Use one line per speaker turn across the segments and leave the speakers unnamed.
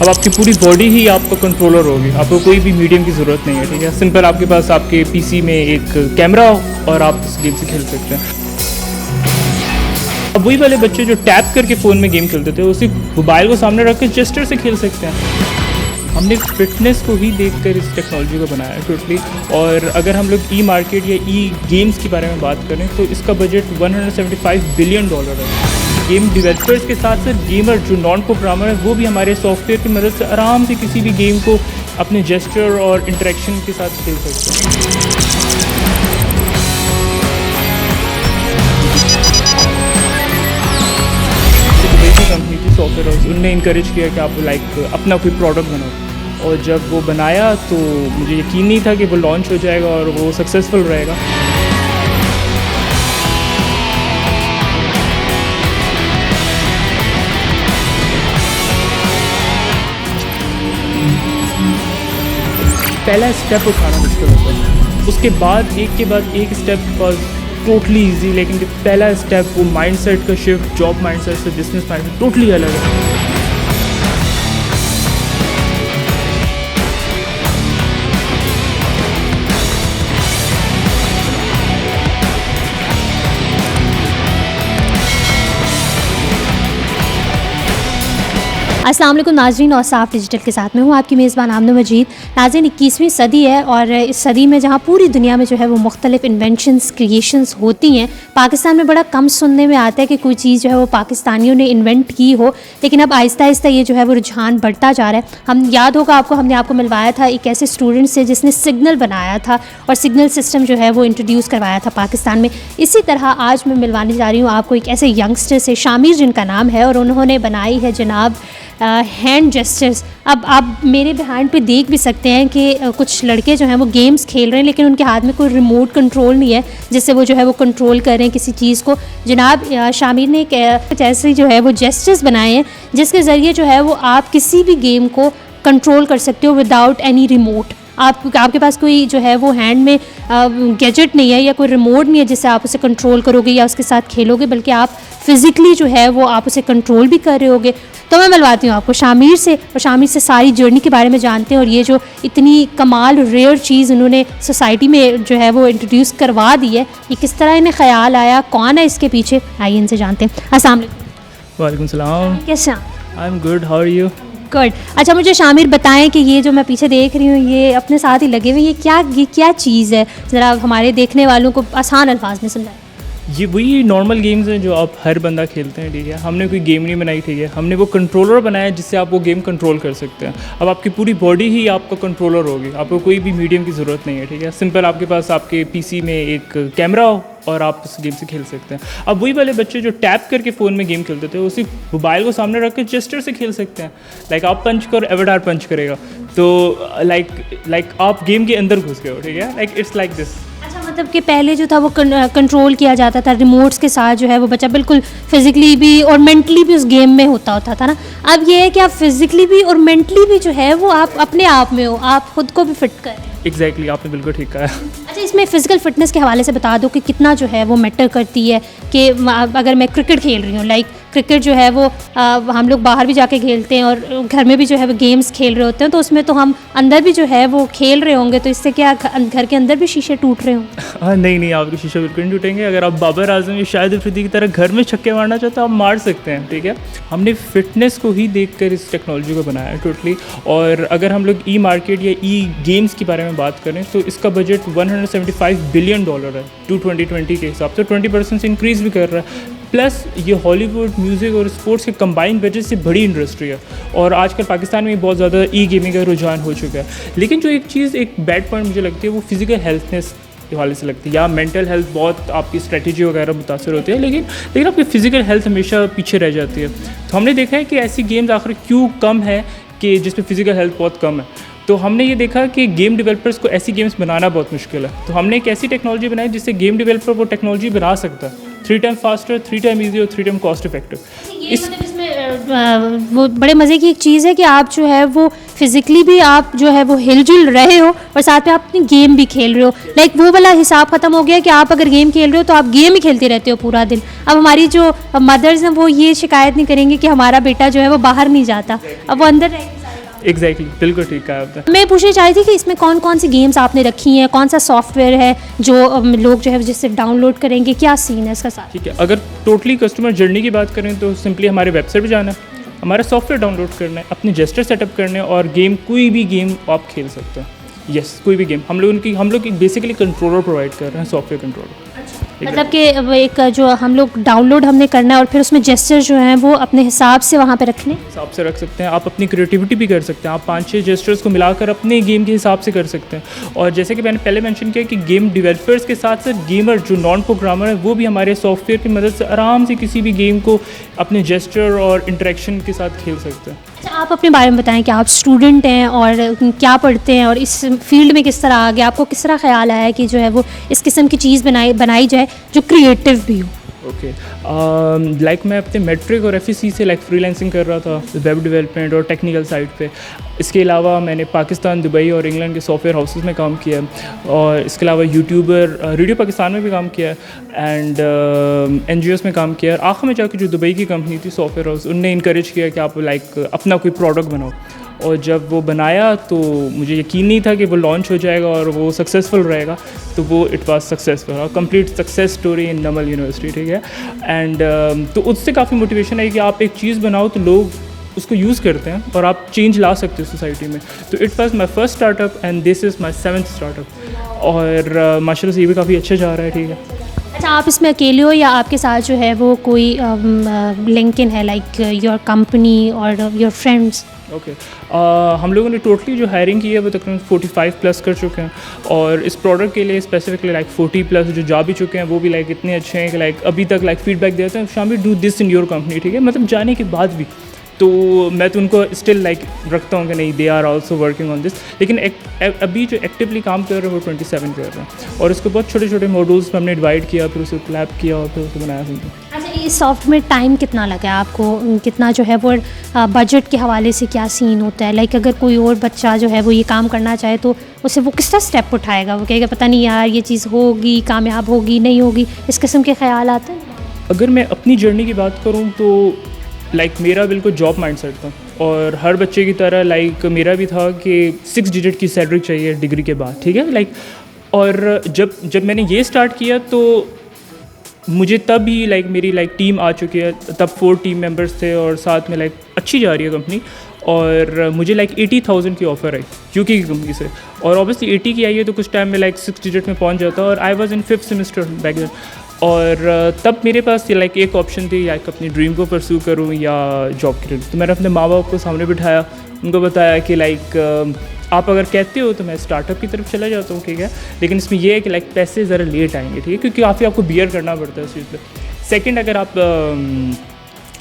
अब आपकी पूरी बॉडी ही आपका कंट्रोलर होगी, आपको कोई भी मीडियम की ज़रूरत नहीं है, ठीक है। सिंपल आपके पास आपके पीसी में एक कैमरा हो और आप इस गेम से खेल सकते हैं। अब वही वाले बच्चे जो टैप करके फ़ोन में गेम खेलते थे, उसी मोबाइल को सामने रख के जेस्चर से खेल सकते हैं। हमने फिटनेस को ही देखकर इस टेक्नोलॉजी को बनाया है टोटली। और अगर हम लोग ई मार्केट या ई गेम्स के बारे में बात करें तो इसका बजट $175 बिलियन है। गेम डेवलपर्स के साथ साथ गेमर जो नॉन प्रोग्रामर है वो भी हमारे सॉफ्टवेयर की मदद से आराम से किसी भी गेम को अपने जेस्चर और इंटरेक्शन के साथ खेल सकते हैं। कंपनी थी सॉफ्टवेयर हाउस, उनने इनकरेज किया कि आप अपना कोई प्रोडक्ट बनाओ, और जब वो बनाया तो मुझे यकीन नहीं था कि वो लॉन्च हो जाएगा और वो सक्सेसफुल रहेगा। पहला स्टेप उठाना मुश्किल होता है, उसके बाद एक स्टेप पर टोटली इजी, लेकिन पहला स्टेप वो माइंडसेट का शिफ्ट, जॉब माइंडसेट से बिजनेस माइंडसेट टोटली अलग है।
अस्सलाम वालेकुम नाज़रीन, और साफ डिजिटल के साथ में हूँ आपकी मेज़बान आमना मजीद। नाज़रीन, 21वीं सदी है और इस सदी में जहाँ पूरी दुनिया में जो है वो मुख्तलिफ इन्वेंशंस क्रिएशंस होती हैं, पाकिस्तान में बड़ा कम सुनने में आता है कि कोई चीज़ जो है वो पाकिस्तानियों ने इन्वेंट की हो। लेकिन अब आहिस्ता आहिस्ता ये जो है वो रुझान बढ़ता जा रहा है। हम याद होगा आपको, हमने आपको मिलवाया था एक ऐसे स्टूडेंट से जिसने सिग्नल बनाया था और सिग्नल सिस्टम जो है वो इंट्रोड्यूस करवाया था पाकिस्तान में। इसी तरह आज मैं मिलवाने जा रही हूँ आपको एक ऐसे यंगस्टर से, शामिर जिनका नाम है, और उन्होंने बनाई है जनाब हैंड जेस्चर्स। अब आप मेरे बिहाइंड पे देख भी सकते हैं कि कुछ लड़के जो हैं वो गेम्स खेल रहे हैं, लेकिन उनके हाथ में कोई रिमोट कंट्रोल नहीं है जिससे वो जो है वो कंट्रोल कर रहे हैं किसी चीज़ को। जनाब शामिर ने कुछ ऐसे जो है वो जेस्चर्स बनाए हैं जिसके ज़रिए जो है वो आप किसी भी गेम को कंट्रोल कर सकते हो विदाउट एनी रिमोट। आपके पास कोई जो है वो हैंड में गैजेट नहीं है या कोई रिमोट नहीं है जिससे आप उसे कंट्रोल करोगे या उसके साथ खेलोगे, बल्कि आप फिज़िकली जो है वो आप उसे कंट्रोल भी कर रहे होगे। तो मैं मिलवाती हूँ आपको शामिर से, और शामिर से सारी जर्नी के बारे में जानते हैं और ये जो इतनी कमाल रेयर चीज़ उन्होंने सोसाइटी में जो है वो इंट्रोड्यूस करवा दी है, ये किस तरह इन्हें ख्याल आया, कौन है इसके पीछे, आइए इनसे जानते हैं। अस्सलाम वालेकुम।
वालेकुम सलाम।
कैसे?
I am good, how are you?
Good. अच्छा, मुझे शामिर बताएं कि ये जो मैं पीछे देख रही हूँ, ये अपने साथ ही लगे हुए, ये क्या चीज़ है, ज़रा हमारे देखने वालों को आसान अल्फाज में समझाएं।
ये वही नॉर्मल गेम्स हैं जो आप हर बंदा खेलते हैं, ठीक है। हमने कोई गेम नहीं बनाई, ठीक है। हमने वो कंट्रोलर बनाया जिससे आप वो गेम कंट्रोल कर सकते हैं। अब आपकी पूरी बॉडी ही आपका कंट्रोलर होगी, आपको कोई भी मीडियम की ज़रूरत नहीं है, ठीक है। सिंपल आपके पास आपके पीसी में एक कैमरा हो और आप इस गेम से खेल सकते हैं। अब वही वाले बच्चे जो टैप करके फ़ोन में गेम खेलते थे, उसी मोबाइल को सामने रख के जेस्चर से खेल सकते हैं। आप पंच करो, एवटार पंच करेगा, तो लाइक आप गेम के अंदर घुस गए हो, ठीक है। It's like this.
अच्छा, मतलब कि पहले जो था वो कंट्रोल किया जाता था रिमोट्स के साथ, जो है वो बच्चा बिल्कुल फिज़िकली भी और मेंटली भी उस गेम में होता था ना। अब ये है कि आप फिज़िकली भी और मेंटली भी जो है वो आप अपने आप में हो, आप खुद को भी फिट कर रहे हैं।
एग्जैक्टली, आपने बिल्कुल ठीक कहा।
अच्छा, इसमें फ़िज़िकल फ़िटनेस के हवाले से बता दो कि कितना जो है वो मैटर करती है कि अगर मैं क्रिकेट खेल रही हूँ, क्रिकेट जो है वो हम लोग बाहर भी जाके खेलते हैं और घर में भी जो है वो गेम्स खेल रहे होते हैं, तो उसमें तो हम अंदर भी जो है वो खेल रहे होंगे, तो इससे क्या घर के अंदर भी शीशे टूट रहे होंगे?
हाँ, नहीं, आपके शीशे बिल्कुल नहीं टूटेंगे। अगर आप बाबर आजम या शाहिद अफरीदी की तरह घर में छक्के मारना चाहते हो, आप मार सकते हैं, ठीक है। हमने फिटनेस को ही देखकर इस टेक्नोलॉजी को बनाया है टोटली। और अगर हम लोग ई मार्केट या ई गेम्स के बारे में बात करें तो इसका बजट $175 बिलियन है 2020 के हिसाब से, 20% से इंक्रीज़ भी कर रहा है। प्लस ये हॉलीवुड, म्यूज़िक और स्पोर्ट्स के कंबाइंड वजह से बड़ी इंडस्ट्री है, और आजकल पाकिस्तान में बहुत ज़्यादा ई गेमिंग का रुझान हो चुका है। लेकिन जो एक बैड पॉइंट मुझे लगती है वो फिज़िकल हेल्थनेस के हवाले से लगती है, या मेंटल हेल्थ बहुत आपकी स्ट्रेटजी वगैरह मुतासर होती है, लेकिन आपकी फ़िज़िकल हेल्थ हमेशा पीछे रह जाती है। तो हमने देखा है कि ऐसी गेम्स आखिर क्यों कम है कि जिसमें फ़िज़िकल हेल्थ बहुत कम है। तो हमने ये देखा कि गेम डेवलपर्स को ऐसी गेम्स बनाना बहुत मुश्किल है, तो हमने एक ऐसी टेक्नोलॉजी बनाई जिससे गेम डेवलपर वो टेक्नोलॉजी बना सकता है 3 टाइम फास्टर, 3 टाइम ईजी और 3 टाइम कॉस्ट इफेक्टिव।
इसमें वो बड़े मज़े की एक चीज़ है कि आप जो है वो फिज़िकली भी आप जो है वो हिलजुल रहे हो और साथ में आप अपनी गेम भी खेल रहे हो। वो वाला हिसाब ख़त्म हो गया कि आप अगर गेम खेल रहे हो तो आप गेम ही खेलते रहते हो पूरा दिन। अब हमारी जो मदर्स हैं वो ये शिकायत नहीं करेंगी कि हमारा बेटा जो है वो बाहर नहीं जाता, अब वो अंदर रहेगा।
एग्जैक्टली बिल्कुल ठीक कहा आपने।
मैं पूछना चाह रही थी कि इसमें कौन कौन सी गेम्स आपने रखी हैं, कौन सा सॉफ्टवेयर है जो लोग जो है जिससे डाउनलोड करेंगे, क्या सीन है इसका साथ?
ठीक है, अगर टोटली कस्टमर जर्नी की बात करें तो सिंपली हमारे वेबसाइट पे जाना है, हमारा सॉफ्टवेयर डाउनलोड करना है, अपने जेस्टर सेटअप करने हैं और गेम कोई भी गेम आप खेल सकते हैं। यस, कोई भी गेम। हम लोग बेसिकली कंट्रोलर प्रोवाइड कर रहे हैं, सॉफ्टवेयर कंट्रोलर।
मतलब कि एक जो हम लोग डाउनलोड हमने करना है और फिर उसमें जेस्चर जो हैं वो अपने हिसाब से वहाँ पे रखने,
हिसाब से रख सकते हैं। आप अपनी क्रिएटिविटी भी कर सकते हैं, आप 5-6 जेस्टर्स को मिलाकर अपने गेम के हिसाब से कर सकते हैं। और जैसे कि मैंने पहले मेंशन किया कि गेम डेवलपर्स के साथ साथ गेमर जो नॉन प्रोग्रामर है वो भी हमारे सॉफ्टवेयर की मदद से आराम से किसी भी गेम को अपने जेस्चर और इंटरेक्शन के साथ खेल सकते हैं।
अच्छा आप अपने बारे में बताएं कि आप स्टूडेंट हैं और क्या पढ़ते हैं और इस फील्ड में किस तरह आ गया, आपको किस तरह ख्याल आया कि जो है वो इस किस्म की चीज़ बनाई जाए जो क्रिएटिव भी हो?
ओके, लाइक मैं अपने मैट्रिक और एफईसी से लाइक फ्रीलांसिंग कर रहा था वेब डेवलपमेंट और टेक्निकल साइड पे। इसके अलावा मैंने पाकिस्तान, दुबई और इंग्लैंड के सॉफ्टवेयर हाउसेस में काम किया और इसके अलावा यूट्यूबर रेडियो पाकिस्तान में भी काम किया एंड NGOs में काम किया। आखिर में जाकर जो दुबई की कंपनी थी सॉफ्टवेयर हाउस, उनने इनकरेज किया कि आप लाइक अपना कोई प्रोडक्ट बनाओ। और जब वो बनाया तो मुझे यकीन नहीं था कि वो लॉन्च हो जाएगा और वो सक्सेसफुल रहेगा, तो वो इट वाज सक्सेसफुल और complete success story in Namal university, ठीक है। एंड तो उससे काफ़ी मोटिवेशन है कि आप एक चीज़ बनाओ तो लोग उसको यूज़ करते हैं और आप चेंज ला सकते हो सोसाइटी में। तो it was my first startup and this is my 7th startup और माशाल्लाह से ये भी काफ़ी अच्छा जा रहा है, ठीक है।
अच्छा आप इसमें अकेले हो या आपके साथ जो है वो कोई लिंक इन है, लाइक योर कंपनी और योर फ्रेंड्स?
ओके, हम लोगों ने टोटली जो हायरिंग की है वो तकरीबन 45+ कर चुके हैं और इस प्रोडक्ट के लिए स्पेसिफिकली लाइक 40+ जो जा भी चुके हैं वो भी लाइक इतने अच्छे हैं कि लाइक अभी तक लाइक फीडबैक देते हैं Shami do this in your company, ठीक है। मतलब जाने के बाद भी तो मैं तो उनको स्टिल लाइक रखता हूँ कि नहीं they are also working on this, लेकिन अभी जो एक्टिवली काम कर रहे हैं वो 27 कर रहे हैं और इसको बहुत छोटे छोटे मॉड्यूल्स में हमने डिवाइड किया, फिर उसे क्लैप किया और फिर उसे बनाया समझो।
अच्छा इस सॉफ्ट में टाइम कितना लगा आपको, कितना जो है वो बजट के हवाले से क्या सीन होता है? लाइक अगर कोई और बच्चा जो है वो ये काम करना चाहे तो उसे वो किस तरह स्टेप उठाएगा? वो कहेगा पता नहीं यार ये चीज़ होगी, कामयाब होगी, नहीं होगी, इस किस्म के ख्याल आते हैं?
अगर मैं अपनी जर्नी की बात करूँ तो लाइक मेरा बिल्कुल जॉब माइंडसेट था और हर बच्चे की तरह लाइक मेरा भी था कि 6 डिजिट की सैलरी चाहिए डिग्री के बाद, ठीक है। लाइक और जब मैंने ये स्टार्ट किया तो मुझे तब ही लाइक मेरी लाइक टीम आ चुकी है, तब 4 टीम मेंबर्स थे और साथ में लाइक अच्छी जा रही है कंपनी और मुझे लाइक 80,000 की ऑफ़र आई यूके की कंपनी से और ऑब्वियसली 80 की आई है तो कुछ टाइम में लाइक 6 डिजिट में पहुंच जाता और I was in 5th semester back then और तब मेरे पास लाइक एक ऑप्शन थी लाइक अपनी ड्रीम को परस्यू करूँ या जॉब के लिए। तो मैंने अपने माँ बाप को सामने बिठाया, उनको बताया कि लाइक आप अगर कहते हो तो मैं स्टार्टअप की तरफ चला जाता हूँ, ठीक है, लेकिन इसमें यह है कि लाइक पैसे ज़रा लेट आएंगे, ठीक है, क्योंकि काफ़ी आपको बियर करना पड़ता है इस चीज़ पर। सेकेंड, अगर आप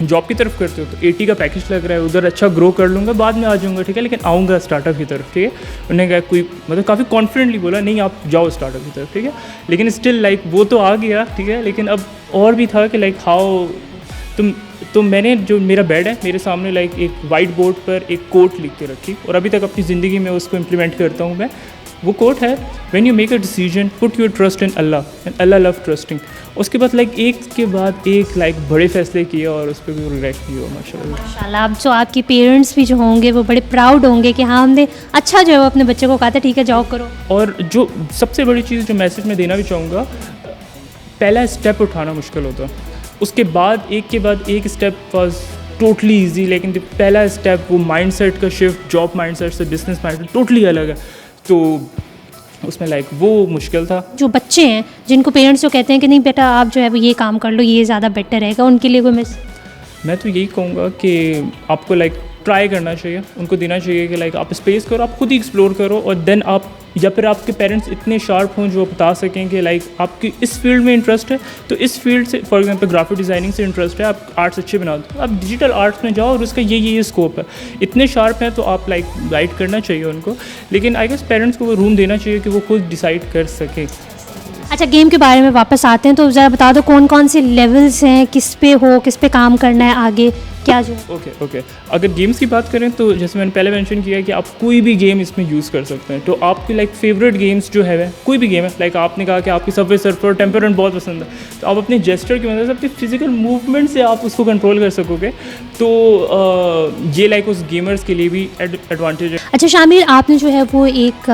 जॉब की तरफ करते हो तो 80 का पैकेज लग रहा है, उधर अच्छा ग्रो कर लूँगा, बाद में आ जाऊँगा, ठीक है, लेकिन आऊँगा स्टार्टअप की तरफ, ठीक है। उन्होंने कहा कोई मतलब काफ़ी कॉन्फिडेंटली बोला नहीं आप जाओ स्टार्टअप की तरफ, ठीक है, लेकिन स्टिल लाइक वो तो आ गया, ठीक है, लेकिन अब और भी था कि लाइक हाउ तो मैंने जो मेरा बेड है मेरे सामने लाइक एक वाइट बोर्ड पर एक कोट लिख के रखी और अभी तक अपनी ज़िंदगी में उसको इम्प्लीमेंट करता हूँ मैं। वो कोट है when you make a decision put your trust in Allah and Allah love trusting. उसके बाद लाइक एक के बाद एक लाइक बड़े फैसले किए और उस पर भी रिग्रेट नहीं हुआ माशाल्लाह।
अब जो आपके पेरेंट्स भी जो होंगे वो बड़े प्राउड होंगे कि हाँ हमने अच्छा जो है वो अपने बच्चे को कहा था ठीक है जॉब करो।
और जो सबसे बड़ी चीज़ जो मैसेज मैं देना भी चाहूँगा, पहला स्टेप उठाना मुश्किल होता, उसके बाद एक स्टेप वाज टोटली ईजी, लेकिन पहला स्टेप वो माइंडसेट का शिफ्ट जॉब माइंडसेट से बिजनेस माइंडसेट टोटली अलग है, तो उसमें लाइक वो मुश्किल था।
जो बच्चे हैं जिनको पेरेंट्स जो कहते हैं कि नहीं बेटा आप जो है वो ये काम कर लो ये ज़्यादा बेटर रहेगा, उनके लिए कोई
मैं तो यही कहूँगा कि आपको लाइक ट्राई करना चाहिए, उनको देना चाहिए कि लाइक आप स्पेस करो, आप खुद ही एक्सप्लोर करो और देन आप या फिर आपके पेरेंट्स इतने शार्प हों जो बता सकें कि लाइक आपकी इस फील्ड में इंटरेस्ट है तो इस फील्ड से, फॉर एग्जांपल ग्राफिक डिज़ाइनिंग से इंटरेस्ट है, आप आर्ट्स अच्छे बना दो, आप डिजिटल आर्ट्स में जाओ और उसका ये स्कोप है, इतने शार्प हैं तो आप लाइक गाइड करना चाहिए उनको, लेकिन आई गेस पेरेंट्स को वो रूम देना चाहिए कि वो खुद डिसाइड कर सकें।
अच्छा गेम के बारे में वापस आते हैं तो ज़रा बता दो कौन कौन से लेवल्स हैं, किस पे काम करना है आगे, क्या जो है?
ओके अगर गेम्स की बात करें तो जैसे मैंने पहले मेंशन किया कि आप कोई भी गेम इसमें यूज़ कर सकते हैं। तो आपकी लाइक फेवरेट गेम्स जो है कोई भी गेम है, लाइक आपने कहा कि आपकी सबवे सर्फर टेम्पल रन बहुत पसंद है, तो आप अपने जेस्चर की मदद से अपनी फिजिकल मूवमेंट से आप उसको कंट्रोल कर सकोगे। तो ये लाइक उस गेमर्स के लिए भी एडवांटेज है।
अच्छा शामिर, आपने जो है वो एक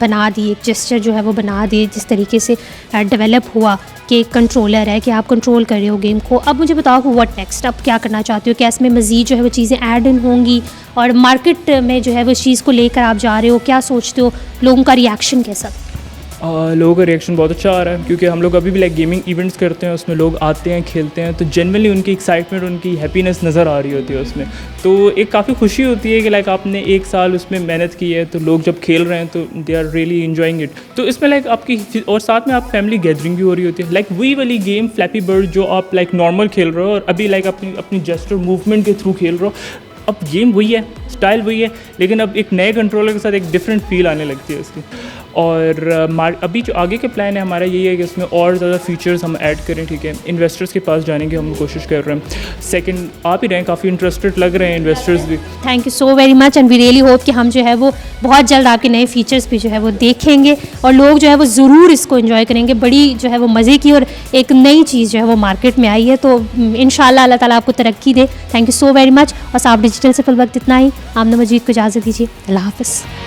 बना दी, एक जेस्चर जो है वो बना दी, जिस तरीके से डेवलप हुआ कि एक कंट्रोलर है कि आप कंट्रोल कर रहे हो गेम को। अब मुझे बताओ कि व्हाट नेक्स्ट, अब क्या करना चाहते हो? क्या इसमें मज़ीद जो है वो चीज़ें ऐड इन होंगी, और मार्केट में जो है वो इस चीज़ को लेकर आप जा रहे हो, क्या सोचते हो? लोगों का रिएक्शन कैसा?
लोगों का रिएक्शन बहुत अच्छा आ रहा है, क्योंकि हम लोग अभी भी लाइक गेमिंग इवेंट्स करते हैं, उसमें लोग आते हैं, खेलते हैं, तो जनरली उनकी एक्साइटमेंट, उनकी हैप्पीनेस नज़र आ रही होती है उसमें। तो एक काफ़ी खुशी होती है कि लाइक आपने 1 साल उसमें मेहनत की है, तो लोग जब खेल रहे हैं तो they are really enjoying it. तो इसमें लाइक आपकी, और साथ में आप फैमिली गैदरिंग भी हो रही होती है। लाइक वही वाली गेम फ्लैपी बर्ड जो आप लाइक नॉर्मल खेल रहे हो और अभी लाइक अपनी जेस्चर मूवमेंट के थ्रू खेल रहे हो, अब गेम वही है, स्टाइल वही है, लेकिन अब एक नए कंट्रोलर के साथ एक डिफरेंट फील आने लगती है उसकी। और अभी जो आगे के प्लान है हमारा यही है कि इसमें और ज़्यादा फीचर्स हम ऐड करें, ठीक है। इन्वेस्टर्स के पास जाने की हम कोशिश कर रहे हैं। सेकंड, आप ही रहें, काफ़ी इंटरेस्टेड लग रहे हैं इन्वेस्टर्स भी।
Thank you so very much, and we really hope कि हम जो है वो बहुत जल्द आपके नए फीचर्स भी जो है वो देखेंगे, और लोग जो है वो ज़रूर इसको एंजॉय करेंगे। बड़ी जो है वो मज़े की और एक नई चीज़ जो है वो मार्केट में आई है, तो इंशाल्लाह अल्लाह ताला आपको तरक्की दे। Thank you so very much. और साफ डिजिटल से फिल वक्त इतना ही। आमना मजीद को इजाज़त दीजिए। अल्लाह हाफ़िज़।